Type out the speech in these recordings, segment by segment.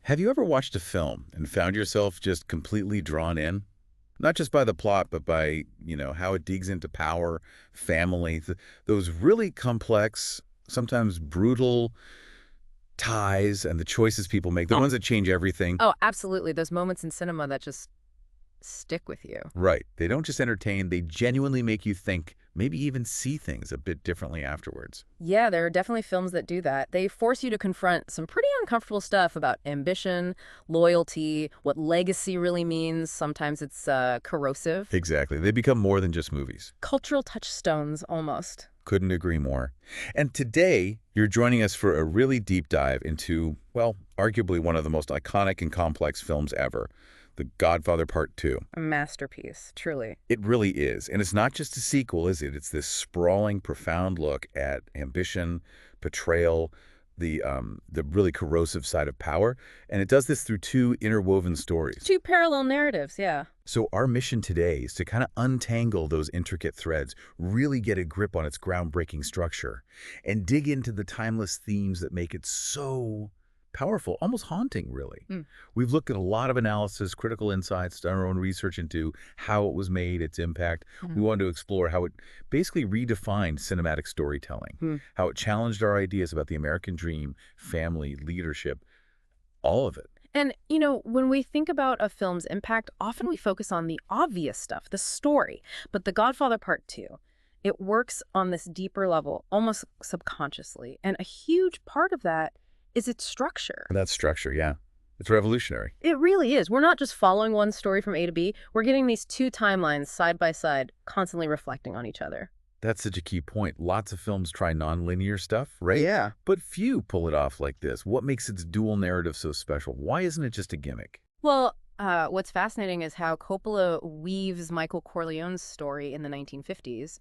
Have you ever watched a film and found yourself just completely drawn in? Not just by the plot, but by, how it digs into power, family, those really complex, sometimes brutal ties and the choices people make, the ones that change everything. Oh, absolutely. Those moments in cinema that just stick with you. Right. They don't just entertain, they genuinely make you think, maybe even see things a bit differently afterwards. Yeah, there are definitely films that do that. They force you to confront some pretty uncomfortable stuff about ambition, loyalty, what legacy really means. Sometimes it's corrosive. Exactly. They become more than just movies. Cultural touchstones, almost. Couldn't agree more. And today, you're joining us for a really deep dive into, well, arguably one of the most iconic and complex films ever, The Godfather Part II. A masterpiece, truly. It really is. And it's not just a sequel, is it? It's this sprawling, profound look at ambition, betrayal, the really corrosive side of power. And it does this through two interwoven stories. Two parallel narratives, yeah. So our mission today is to kind of untangle those intricate threads, really get a grip on its groundbreaking structure, and dig into the timeless themes that make it so powerful, almost haunting, really. We've looked at a lot of analysis, critical insights, done our own research into how it was made, its impact. We wanted to explore how it basically redefined cinematic storytelling, how it challenged our ideas about the American dream, family, leadership, all of it. And, when we think about a film's impact, often we focus on the obvious stuff, the story. But The Godfather Part II, it works on this deeper level, almost subconsciously. And a huge part of that is its structure. That structure, yeah. It's revolutionary. It really is. We're not just following one story from A to B. We're getting these two timelines side by side, constantly reflecting on each other. That's such a key point. Lots of films try nonlinear stuff, right? Yeah. But few pull it off like this. What makes its dual narrative so special? Why isn't it just a gimmick? Well, what's fascinating is how Coppola weaves Michael Corleone's story in the 1950s.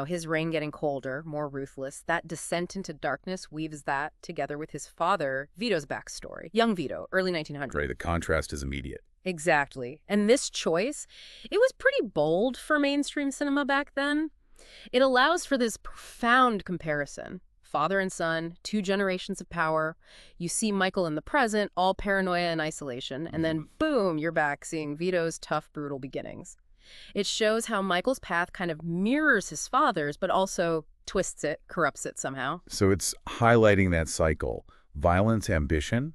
His reign getting colder, more ruthless. That descent into darkness weaves that together with his father, Vito's backstory. Young Vito, early 1900s. Right, the contrast is immediate. Exactly. And this choice, it was pretty bold for mainstream cinema back then. It allows for this profound comparison. Father and son, two generations of power. You see Michael in the present, all paranoia and isolation. And then, boom, you're back seeing Vito's tough, brutal beginnings. It shows how Michael's path kind of mirrors his father's, but also twists it, corrupts it somehow. So it's highlighting that cycle. Violence, ambition,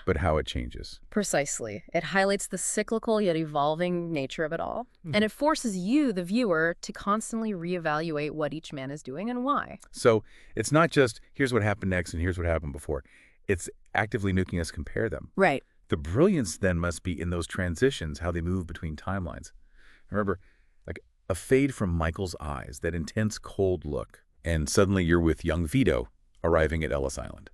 but how it changes. Precisely. It highlights the cyclical yet evolving nature of it all. And it forces you, the viewer, to constantly reevaluate what each man is doing and why. So it's not just, here's what happened next and here's what happened before. It's actively making us compare them. Right. The brilliance then must be in those transitions, how they move between timelines. Remember, like a fade from Michael's eyes, that intense cold look, and suddenly you're with young Vito arriving at Ellis Island.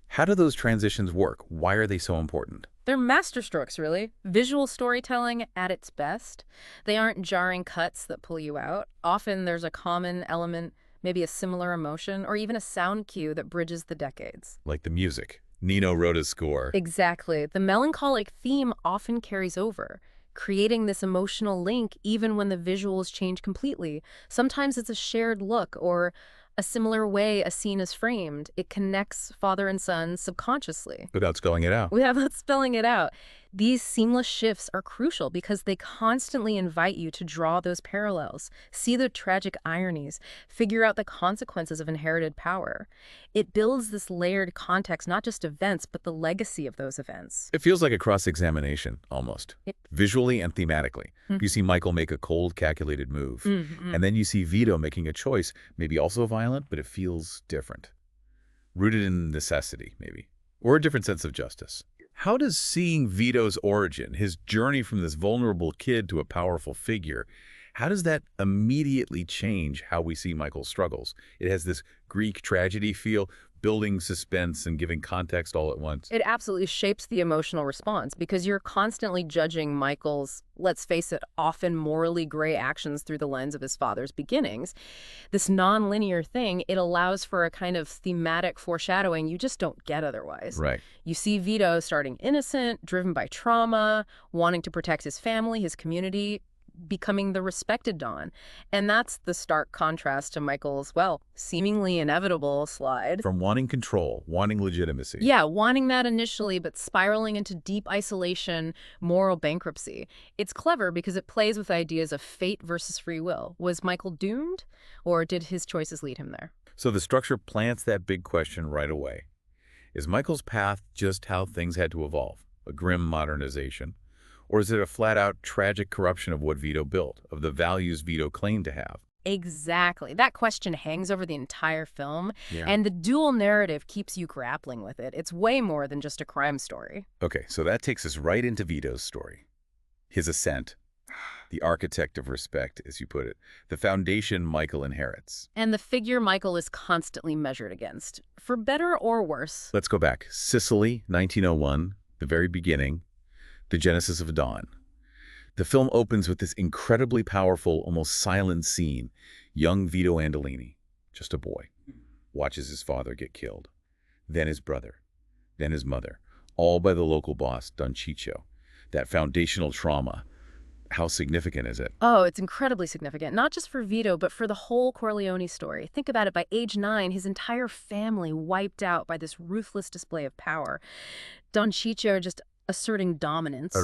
How do those transitions work? Why are they so important? They're masterstrokes, really. Visual storytelling at its best. They aren't jarring cuts that pull you out. Often there's a common element, maybe a similar emotion, or even a sound cue that bridges the decades. Like the music. Nino wrote a score. Exactly. The melancholic theme often carries over, creating this emotional link even when the visuals change completely. Sometimes it's a shared look or a similar way a scene is framed. It connects father and son subconsciously. Without spelling it out. Without spelling it out. These seamless shifts are crucial because they constantly invite you to draw those parallels, see the tragic ironies, figure out the consequences of inherited power. It builds this layered context, not just events, but the legacy of those events. It feels like a cross-examination, almost, visually and thematically. You see Michael make a cold, calculated move, and then you see Vito making a choice, maybe also violent, but it feels different. Rooted in necessity, maybe, or a different sense of justice. How does seeing Vito's origin, his journey from this vulnerable kid to a powerful figure, how does that immediately change how we see Michael's struggles? It has this Greek tragedy feel, building suspense and giving context all at once. It absolutely shapes the emotional response because you're constantly judging Michael's, let's face it, often morally gray actions through the lens of his father's beginnings. This non-linear thing, it allows for a kind of thematic foreshadowing you just don't get otherwise. Right. You see Vito starting innocent, driven by trauma, wanting to protect his family, his community, becoming the respected Don. And that's the stark contrast to Michael's, well, seemingly inevitable slide. From wanting control, wanting legitimacy. Yeah, wanting that initially, but spiraling into deep isolation, moral bankruptcy. It's clever because it plays with ideas of fate versus free will. Was Michael doomed, or did his choices lead him there? So the structure plants that big question right away. Is Michael's path just how things had to evolve, a grim modernization? Or is it a flat-out tragic corruption of what Vito built, of the values Vito claimed to have? Exactly. That question hangs over the entire film, Yeah. and the dual narrative keeps you grappling with it. It's way more than just a crime story. Okay, so that takes us right into Vito's story. His ascent, the architect of respect, as you put it, the foundation Michael inherits. And the figure Michael is constantly measured against, for better or worse. Let's go back. Sicily, 1901, the very beginning, the genesis of dawn. The film opens with this incredibly powerful, almost silent scene. Young Vito Andolini, just a boy, watches his father get killed. Then his brother, then his mother, all by the local boss, Don Ciccio. That foundational trauma, how significant is it? Oh, it's incredibly significant, not just for Vito, but for the whole Corleone story. Think about it, by age 9, his entire family wiped out by this ruthless display of power. Don Ciccio just asserting dominance.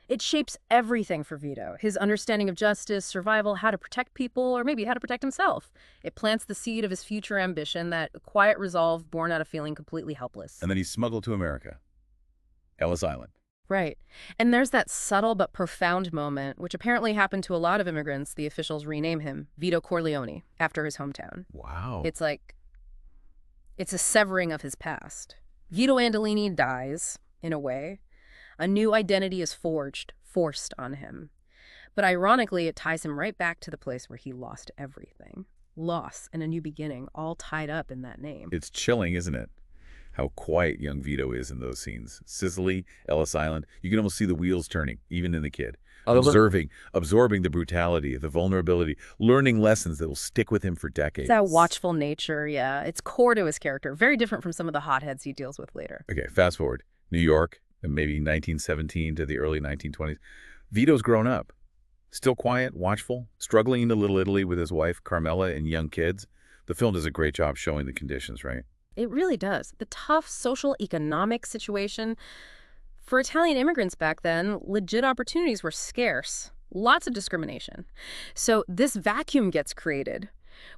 It shapes everything for Vito. His understanding of justice, survival, how to protect people, or maybe how to protect himself. It plants the seed of his future ambition, that quiet resolve born out of feeling completely helpless. And then he's smuggled to America. Ellis Island. Right. And there's that subtle but profound moment, which apparently happened to a lot of immigrants. The officials rename him Vito Corleone after his hometown. Wow. It's a severing of his past. Vito Andolini dies, in a way. A new identity is forced on him. But ironically, it ties him right back to the place where he lost everything. Loss and a new beginning, all tied up in that name. It's chilling, isn't it? How quiet young Vito is in those scenes. Sicily, Ellis Island, you can almost see the wheels turning, even in the kid. Absorbing the brutality, the vulnerability, learning lessons that will stick with him for decades. That watchful nature, yeah. It's core to his character. Very different from some of the hotheads he deals with later. Okay, fast forward. New York, maybe 1917 to the early 1920s. Vito's grown up. Still quiet, watchful, struggling into Little Italy with his wife, Carmela, and young kids. The film does a great job showing the conditions, right? It really does. The tough social economic situation. For Italian immigrants back then, legit opportunities were scarce. Lots of discrimination. So this vacuum gets created.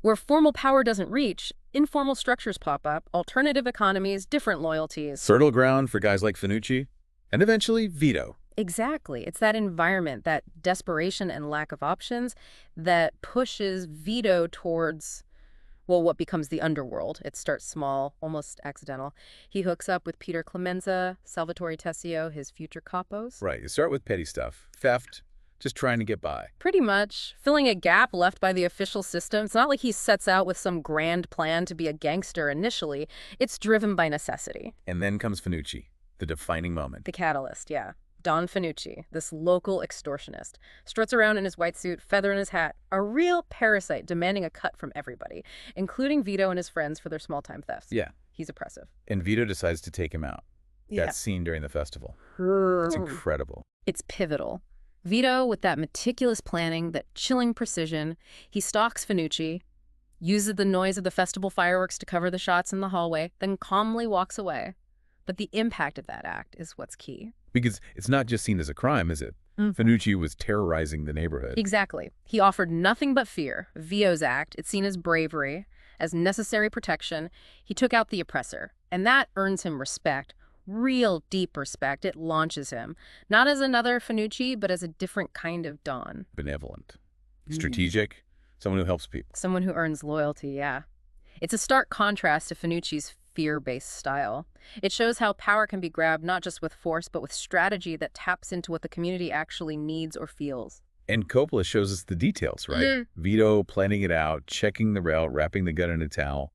Where formal power doesn't reach, informal structures pop up, alternative economies, different loyalties. Fertile ground for guys like Fanucci, and eventually Vito. Exactly. It's that environment, that desperation and lack of options that pushes Vito towards, well, what becomes the underworld. It starts small, almost accidental. He hooks up with Peter Clemenza, Salvatore Tessio, his future capos. Right. You start with petty stuff, theft, just trying to get by. Pretty much. Filling a gap left by the official system. It's not like he sets out with some grand plan to be a gangster initially. It's driven by necessity. And then comes Fanucci, the defining moment. The catalyst, yeah. Don Fanucci, this local extortionist, struts around in his white suit, feather in his hat, a real parasite demanding a cut from everybody, including Vito and his friends for their small-time thefts. Yeah. He's oppressive. And Vito decides to take him out. Yeah. That scene during the festival. It's incredible. It's pivotal. Vito, with that meticulous planning, that chilling precision, he stalks Fanucci, uses the noise of the festival fireworks to cover the shots in the hallway, then calmly walks away. But the impact of that act is what's key. Because it's not just seen as a crime, is it? Fanucci was terrorizing the neighborhood. Exactly. He offered nothing but fear. Vito's act, it's seen as bravery, as necessary protection. He took out the oppressor, and that earns him respect. Real deep respect. It launches him. Not as another Fanucci, but as a different kind of Don. Benevolent. Strategic. Someone who helps people. Someone who earns loyalty, yeah. It's a stark contrast to Fanucci's fear-based style. It shows how power can be grabbed not just with force, but with strategy that taps into what the community actually needs or feels. And Coppola shows us the details, right? Vito planning it out, checking the route, wrapping the gun in a towel.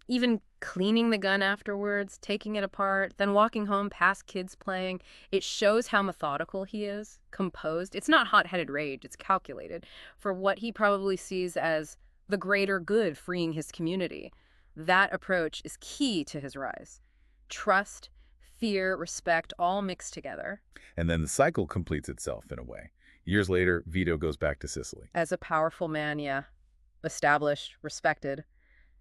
Even cleaning the gun afterwards, taking it apart, then walking home past kids playing. It shows how methodical he is, composed. It's not hot-headed rage, it's calculated for what he probably sees as the greater good freeing his community. That approach is key to his rise. Trust, fear, respect, all mixed together. And then the cycle completes itself in a way. Years later, Vito goes back to Sicily. As a powerful man, yeah. Established, respected.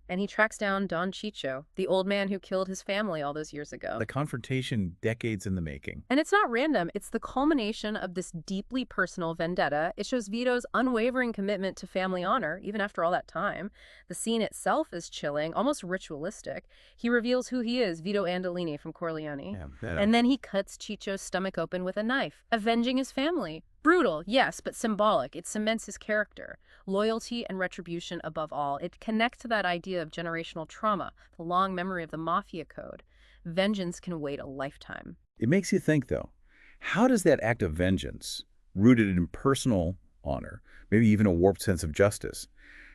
And he tracks down Don Ciccio, the old man who killed his family all those years ago. The confrontation, decades in the making. And it's not random. It's the culmination of this deeply personal vendetta. It shows Vito's unwavering commitment to family honor, even after all that time. The scene itself is chilling, almost ritualistic. He reveals who he is, Vito Andolini from Corleone. And then he cuts Ciccio's stomach open with a knife, avenging his family. Brutal, yes, but symbolic. It cements his character. Loyalty and retribution above all. It connects to that idea of generational trauma, the long memory of the mafia code. Vengeance can wait a lifetime. It makes you think, though, how does that act of vengeance, rooted in personal honor, maybe even a warped sense of justice,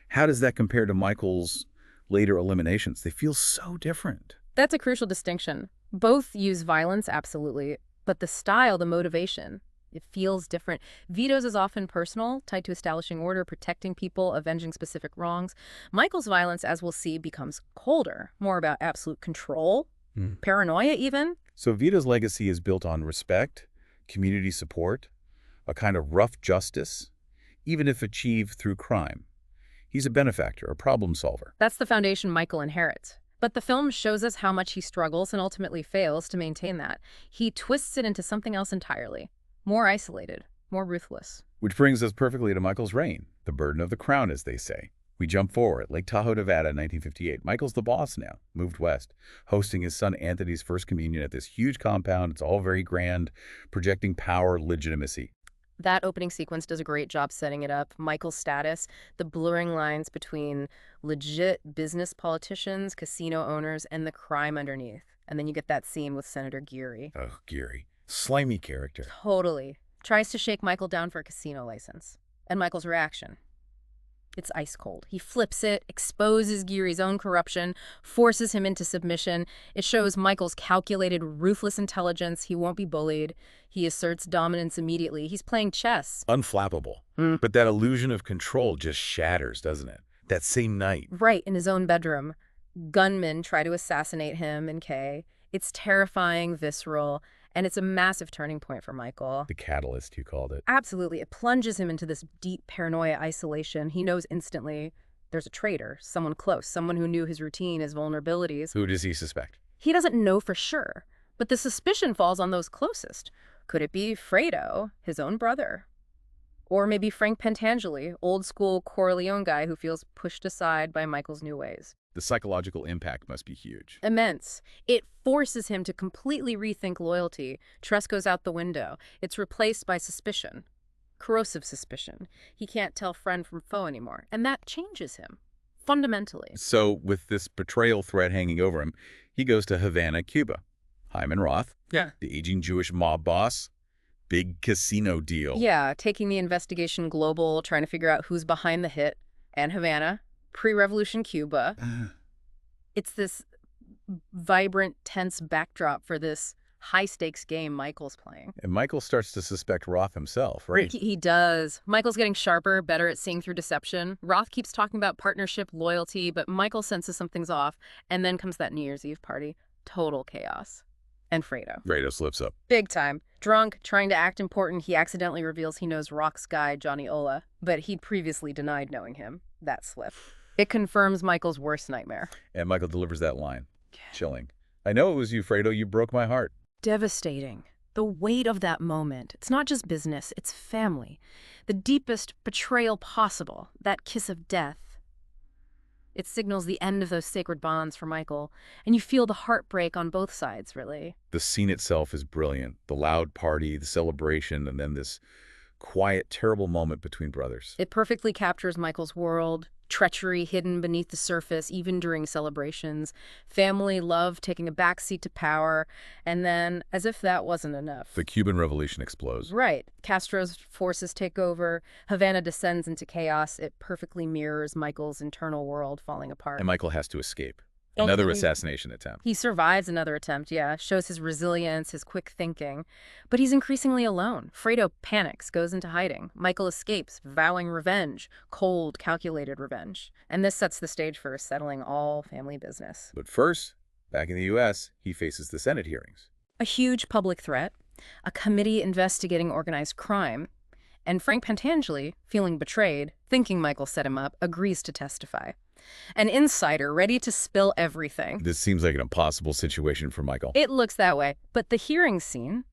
how does that compare to Michael's later eliminations? They feel so different. That's a crucial distinction. Both use violence, absolutely, but the style, the motivation, it feels different. Vito's is often personal, tied to establishing order, protecting people, avenging specific wrongs. Michael's violence, as we'll see, becomes colder, more about absolute control, paranoia even. So Vito's legacy is built on respect, community support, a kind of rough justice, even if achieved through crime. He's a benefactor, a problem solver. That's the foundation Michael inherits. But the film shows us how much he struggles and ultimately fails to maintain that. He twists it into something else entirely. More isolated, more ruthless. Which brings us perfectly to Michael's reign, the burden of the crown, as they say. We jump forward, Lake Tahoe, Nevada, 1958. Michael's the boss now, moved west, hosting his son Anthony's first communion at this huge compound. It's all very grand, projecting power, legitimacy. That opening sequence does a great job setting it up. Michael's status, the blurring lines between legit business politicians, casino owners, and the crime underneath. And then you get that scene with Senator Geary. Oh, Geary. Slimy character. Totally. Tries to shake Michael down for a casino license. And Michael's reaction. It's ice cold. He flips it, exposes Geary's own corruption, forces him into submission. It shows Michael's calculated, ruthless intelligence. He won't be bullied. He asserts dominance immediately. He's playing chess. Unflappable. But that illusion of control just shatters, doesn't it? That same night. Right, in his own bedroom. Gunmen try to assassinate him and Kay. It's terrifying, visceral, and it's a massive turning point for Michael. The catalyst, you called it. Absolutely. It plunges him into this deep paranoia isolation. He knows instantly there's a traitor, someone close, someone who knew his routine, his vulnerabilities. Who does he suspect? He doesn't know for sure, but the suspicion falls on those closest. Could it be Fredo, his own brother? Or maybe Frank Pentangeli, old-school Corleone guy who feels pushed aside by Michael's new ways. The psychological impact must be huge. Immense. It forces him to completely rethink loyalty. Trust goes out the window. It's replaced by suspicion. Corrosive suspicion. He can't tell friend from foe anymore. And that changes him. Fundamentally. So, with this betrayal threat hanging over him, he goes to Havana, Cuba. Hyman Roth, the aging Jewish mob boss, big casino deal. Yeah, taking the investigation global, trying to figure out who's behind the hit. And Havana, pre-revolution Cuba. It's this vibrant, tense backdrop for this high-stakes game Michael's playing. And Michael starts to suspect Roth himself, right? He does. Michael's getting sharper, better at seeing through deception. Roth keeps talking about partnership, loyalty, but Michael senses something's off. And then comes that New Year's Eve party. Total chaos. And Fredo slips up. Big time. Drunk, trying to act important, he accidentally reveals he knows Rock's guy, Johnny Ola, but he'd previously denied knowing him. That slip. It confirms Michael's worst nightmare. And Michael delivers that line. Chilling. I know it was you, Fredo. You broke my heart. Devastating. The weight of that moment. It's not just business, it's family. The deepest betrayal possible. That kiss of death. It signals the end of those sacred bonds for Michael, and you feel the heartbreak on both sides, really. The scene itself is brilliant. The loud party, the celebration, and then this quiet, terrible moment between brothers. It perfectly captures Michael's world, treachery hidden beneath the surface, even during celebrations, family love taking a backseat to power, and then, as if that wasn't enough, the Cuban Revolution explodes. Right. Castro's forces take over. Havana descends into chaos. It perfectly mirrors Michael's internal world falling apart. And Michael has to escape. Another assassination attempt. He survives another attempt, yeah. Shows his resilience, his quick thinking. But he's increasingly alone. Fredo panics, goes into hiding. Michael escapes, vowing revenge. Cold, calculated revenge. And this sets the stage for settling all family business. But first, back in the U.S., he faces the Senate hearings. A huge public threat. A committee investigating organized crime. And Frank Pentangeli, feeling betrayed, thinking Michael set him up, agrees to testify. An insider ready to spill everything. This seems like an impossible situation for Michael. It looks that way. But the hearing scene,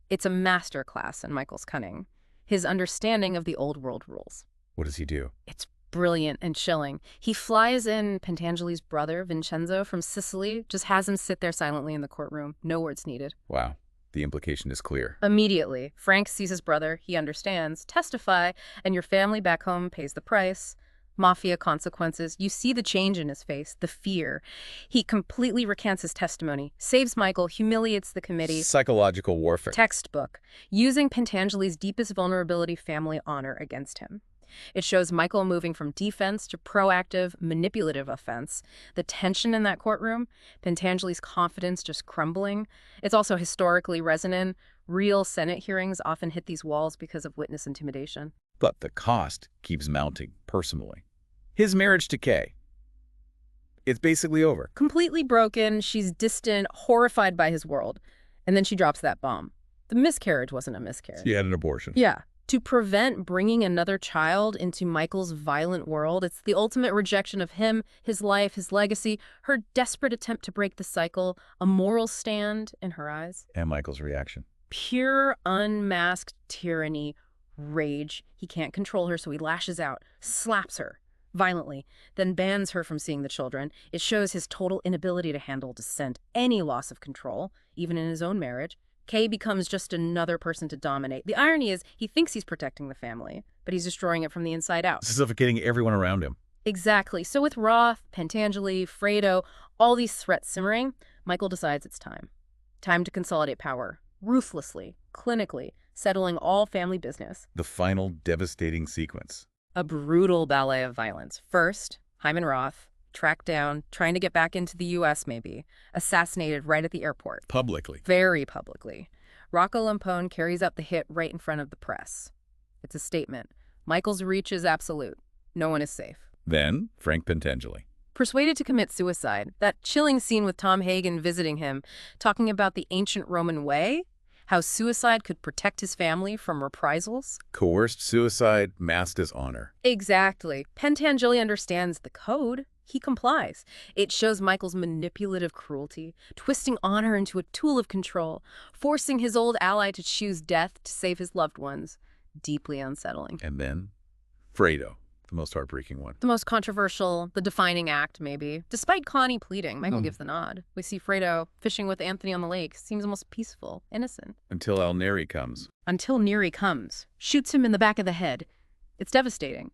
it's a masterclass in Michael's cunning. His understanding of the old world rules. What does he do? It's brilliant and chilling. He flies in Pentangeli's brother, Vincenzo, from Sicily, just has him sit there silently in the courtroom. No words needed. Wow. The implication is clear. Immediately, Frank sees his brother, he understands, testify, and your family back home pays the price. Mafia consequences. You see the change in his face, the fear. He completely recants his testimony, saves Michael, humiliates the committee. Psychological warfare. Textbook, using Pentangeli's deepest vulnerability, family honor, against him. It shows Michael moving from defense to proactive, manipulative offense. The tension in that courtroom, Pentangeli's confidence just crumbling. It's also historically resonant. Real Senate hearings often hit these walls because of witness intimidation. But the cost keeps mounting personally. His marriage to Kay. It's basically over. Completely broken, she's distant, horrified by his world. And then she drops that bomb. The miscarriage wasn't a miscarriage. She had an abortion. Yeah. To prevent bringing another child into Michael's violent world, it's the ultimate rejection of him, his life, his legacy, her desperate attempt to break the cycle, a moral stand in her eyes. And Michael's reaction. Pure, unmasked tyranny, rage. He can't control her, so he lashes out, slaps her violently, then bans her from seeing the children. It shows his total inability to handle dissent, any loss of control, even in his own marriage. Kay becomes just another person to dominate. The irony is he thinks he's protecting the family, but he's destroying it from the inside out. Suffocating everyone around him. Exactly. So with Roth, Pentangeli, Fredo, all these threats simmering, Michael decides it's time. Time to consolidate power, ruthlessly, clinically, settling all family business. The final devastating sequence. A brutal ballet of violence. First, Hyman Roth, tracked down, trying to get back into the U.S. maybe, assassinated right at the airport. Publicly. Very publicly. Rocco Lampone carries out the hit right in front of the press. It's a statement. Michael's reach is absolute. No one is safe. Then, Frank Pentangeli. Persuaded to commit suicide. That chilling scene with Tom Hagen visiting him, talking about the ancient Roman way, how suicide could protect his family from reprisals. Coerced suicide masked as honor. Exactly. Pentangeli understands the code. He complies. It shows Michael's manipulative cruelty, twisting honor into a tool of control, forcing his old ally to choose death to save his loved ones. Deeply unsettling. And then, Fredo, the most heartbreaking one. The most controversial, the defining act, maybe. Despite Connie pleading, Michael gives the nod. We see Fredo fishing with Anthony on the lake. Seems almost peaceful, innocent. Until El Neri comes. Until Neri comes. Shoots him in the back of the head. It's devastating.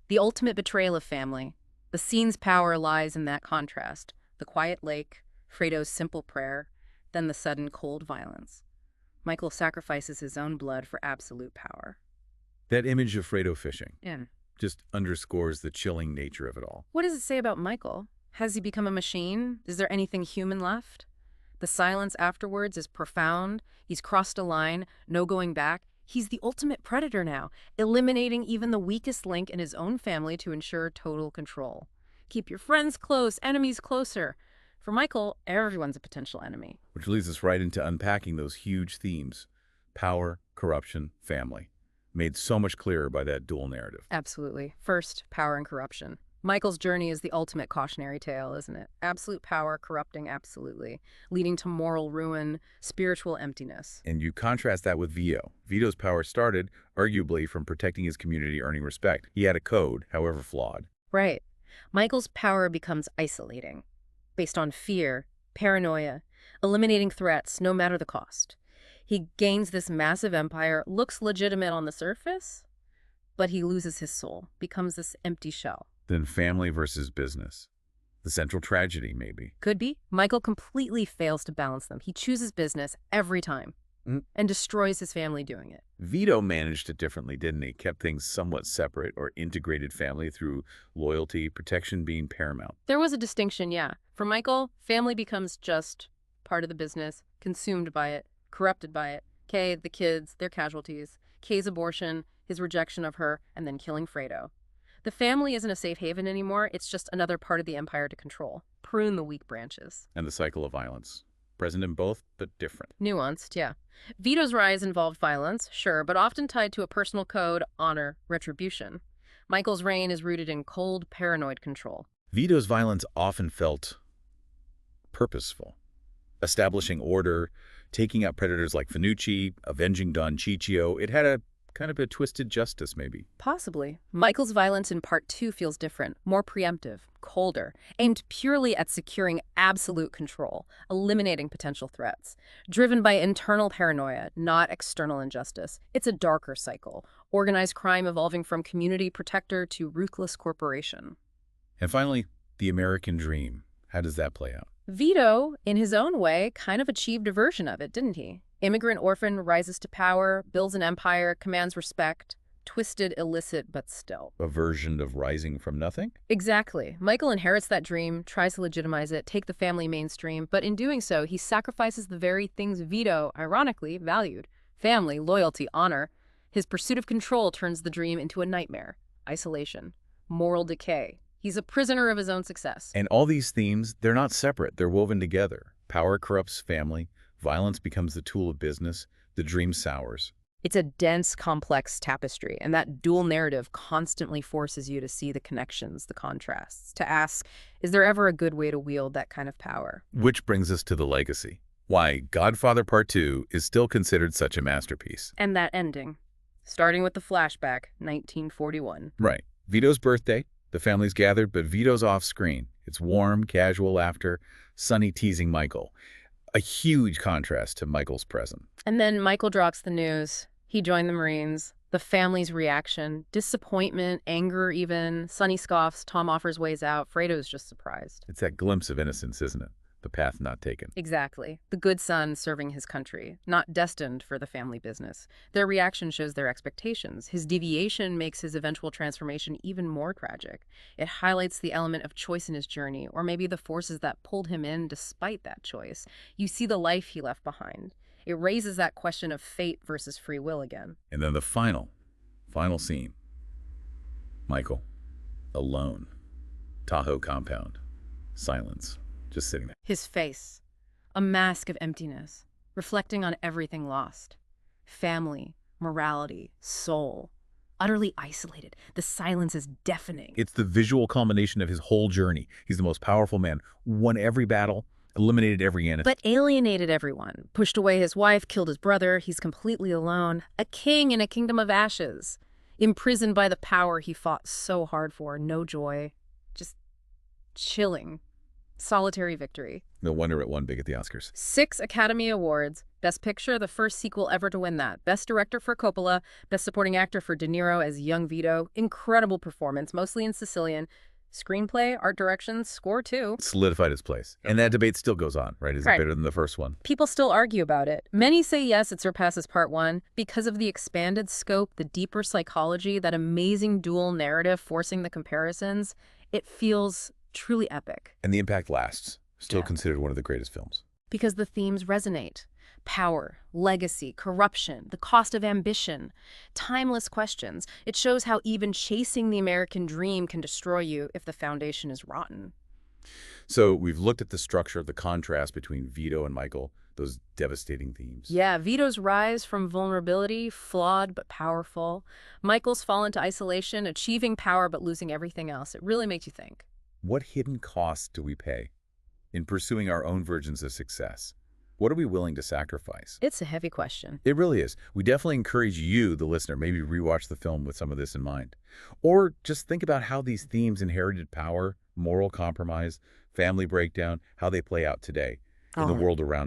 The ultimate betrayal of family. The scene's power lies in that contrast. The quiet lake, Fredo's simple prayer, then the sudden cold violence. Michael sacrifices his own blood for absolute power. That image of Fredo fishing. Yeah. Just underscores the chilling nature of it all. What does it say about Michael? Has he become a machine? Is there anything human left? The silence afterwards is profound. He's crossed a line, no going back. He's the ultimate predator now, eliminating even the weakest link in his own family to ensure total control. Keep your friends close, enemies closer. For Michael, everyone's a potential enemy. Which leads us right into unpacking those huge themes. Power, corruption, family. Made so much clearer by that dual narrative. Absolutely. First, power and corruption. Michael's journey is the ultimate cautionary tale, isn't it? Absolute power corrupting absolutely, leading to moral ruin, spiritual emptiness. And you contrast that with Vito. Vito's power started, arguably, from protecting his community, earning respect. He had a code, however flawed. Right. Michael's power becomes isolating, based on fear, paranoia, eliminating threats no matter the cost. He gains this massive empire, looks legitimate on the surface, but he loses his soul, becomes this empty shell. Then family versus business. The central tragedy, maybe. Could be. Michael completely fails to balance them. He chooses business every time and destroys his family doing it. Vito managed it differently, didn't he? Kept things somewhat separate or integrated family through loyalty, protection being paramount. There was a distinction, yeah. For Michael, family becomes just part of the business, consumed by it, corrupted by it. Kay, the kids, their casualties. Kay's abortion, his rejection of her, and then killing Fredo. The family isn't a safe haven anymore. It's just another part of the empire to control. Prune the weak branches. And the cycle of violence. present in both, but different. Nuanced, yeah. Vito's rise involved violence, sure, but often tied to a personal code, honor, retribution. Michael's reign is rooted in cold, paranoid control. Vito's violence often felt purposeful, establishing order, taking out predators like Finucci, avenging Don Ciccio. It had a kind of a twisted justice, maybe. Possibly. Michael's violence in Part 2 feels different, more preemptive, colder, aimed purely at securing absolute control, eliminating potential threats. Driven by internal paranoia, not external injustice. It's a darker cycle, organized crime evolving from community protector to ruthless corporation. And finally, the American dream. How does that play out? Vito, in his own way, kind of achieved a version of it, didn't he? Immigrant orphan rises to power, builds an empire, commands respect. Twisted, illicit, but still. A version of rising from nothing? Exactly. Michael inherits that dream, tries to legitimize it, take the family mainstream, but in doing so, he sacrifices the very things Vito, ironically, valued. Family, loyalty, honor. His pursuit of control turns the dream into a nightmare. Isolation. Moral decay. He's a prisoner of his own success. And all these themes, they're not separate. They're woven together. Power corrupts family. Violence becomes the tool of business. The dream sours. It's a dense, complex tapestry, and that dual narrative constantly forces you to see the connections, the contrasts, to ask, is there ever a good way to wield that kind of power? Which brings us to the legacy. Why Godfather Part II is still considered such a masterpiece. And that ending, starting with the flashback, 1941. Right. Vito's birthday. The family's gathered, but Vito's off screen. It's warm, casual laughter, Sonny teasing Michael. A huge contrast to Michael's present. And then Michael drops the news. He joined the Marines. The family's reaction, disappointment, anger even. Sonny scoffs, Tom offers ways out. Fredo's just surprised. It's that glimpse of innocence, isn't it? The path not taken. Exactly. The good son serving his country, not destined for the family business. Their reaction shows their expectations. His deviation makes his eventual transformation even more tragic. It highlights the element of choice in his journey, or maybe the forces that pulled him in despite that choice. You see the life he left behind. It raises that question of fate versus free will again. And then the final scene. Michael, alone. Tahoe compound. Silence. Just sitting there. His face, a mask of emptiness, reflecting on everything lost. Family, morality, soul. Utterly isolated. The silence is deafening. It's the visual culmination of his whole journey. He's the most powerful man, won every battle, eliminated every enemy. But alienated everyone. Pushed away his wife, killed his brother. He's completely alone. A king in a kingdom of ashes. Imprisoned by the power he fought so hard for. No joy. Just chilling. Solitary victory. No wonder it won big at the Oscars. 6 Academy Awards. Best Picture, the first sequel ever to win that. Best Director for Coppola. Best Supporting Actor for De Niro as young Vito. Incredible performance, mostly in Sicilian. Screenplay, art direction, score too. Solidified its place. And that debate still goes on, right? Is it better than the first one? People still argue about it. Many say yes, it surpasses Part 1 because of the expanded scope, the deeper psychology, that amazing dual narrative forcing the comparisons. It feels truly epic. And the impact lasts. Still considered one of the greatest films. Because the themes resonate. Power, legacy, corruption, the cost of ambition. Timeless questions. It shows how even chasing the American dream can destroy you if the foundation is rotten. So we've looked at the structure, the contrast between Vito and Michael, those devastating themes. Yeah, Vito's rise from vulnerability, flawed but powerful. Michael's fall into isolation, achieving power but losing everything else. It really makes you think. What hidden costs do we pay in pursuing our own versions of success? What are we willing to sacrifice? It's a heavy question. It really is. We definitely encourage you, the listener, maybe rewatch the film with some of this in mind. Or just think about how these themes, inherited power, moral compromise, family breakdown, how they play out today in the world around us.